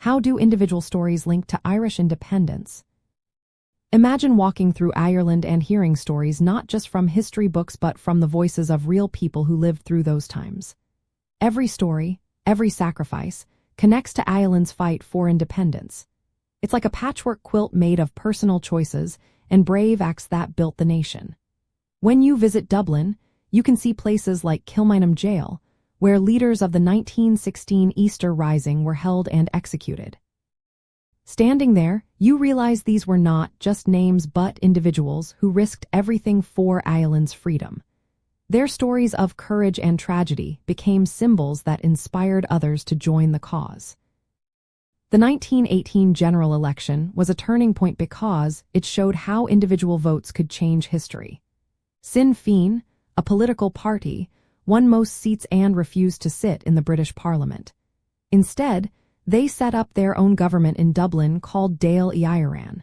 How do individual stories link to Irish independence? Imagine walking through Ireland and hearing stories not just from history books but from the voices of real people who lived through those times. Every story, every sacrifice, connects to Ireland's fight for independence. It's like a patchwork quilt made of personal choices and brave acts that built the nation. When you visit Dublin, you can see places like Kilmainham Jail, where leaders of the 1916 Easter Rising were held and executed. Standing there, you realize these were not just names but individuals who risked everything for Ireland's freedom. Their stories of courage and tragedy became symbols that inspired others to join the cause. The 1918 general election was a turning point because it showed how individual votes could change history. Sinn Féin, a political party, won most seats and refused to sit in the British Parliament. Instead, they set up their own government in Dublin called Dáil Éireann.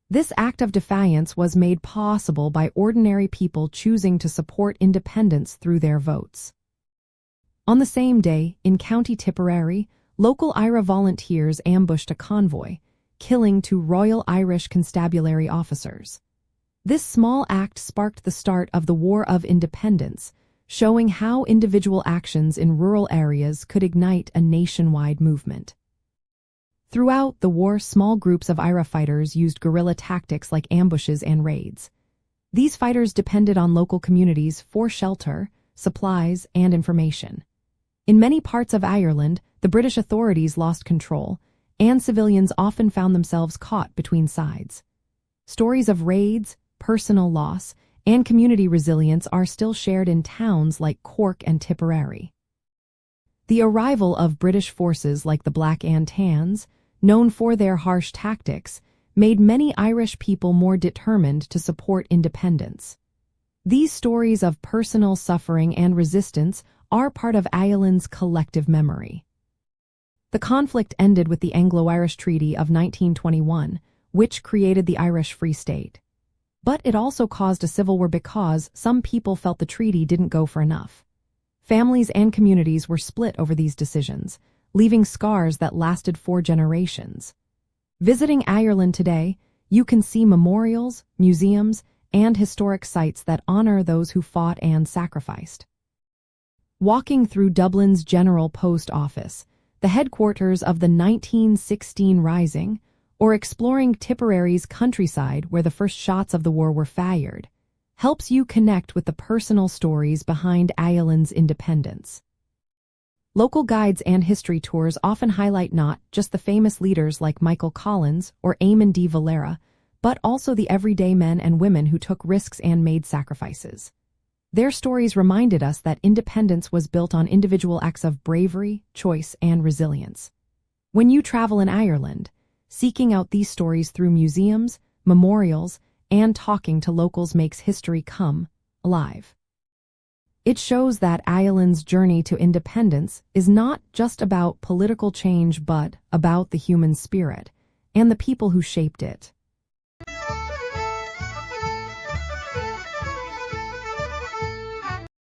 This act of defiance was made possible by ordinary people choosing to support independence through their votes. On the same day, in County Tipperary, local IRA volunteers ambushed a convoy, killing 2 Royal Irish Constabulary officers. This small act sparked the start of the War of Independence, showing how individual actions in rural areas could ignite a nationwide movement. Throughout the war, small groups of IRA fighters used guerrilla tactics like ambushes and raids. These fighters depended on local communities for shelter, supplies, and information. In many parts of Ireland, the British authorities lost control, and civilians often found themselves caught between sides. Stories of raids, personal loss, and community resilience are still shared in towns like Cork and Tipperary. The arrival of British forces like the Black and Tans, known for their harsh tactics, made many Irish people more determined to support independence. These stories of personal suffering and resistance are part of Ireland's collective memory. The conflict ended with the Anglo-Irish Treaty of 1921, which created the Irish Free State. But it also caused a civil war because some people felt the treaty didn't go for enough. Families and communities were split over these decisions, leaving scars that lasted for generations. Visiting Ireland today, you can see memorials, museums, and historic sites that honor those who fought and sacrificed. Walking through Dublin's General Post Office, the headquarters of the 1916 Rising, or exploring Tipperary's countryside where the first shots of the war were fired, helps you connect with the personal stories behind Ireland's independence. Local guides and history tours often highlight not just the famous leaders like Michael Collins or Eamon de Valera, but also the everyday men and women who took risks and made sacrifices. Their stories reminded us that independence was built on individual acts of bravery, choice, and resilience. When you travel in Ireland, seeking out these stories through museums, memorials, and talking to locals makes history come alive. It shows that Ireland's journey to independence is not just about political change but about the human spirit and the people who shaped it.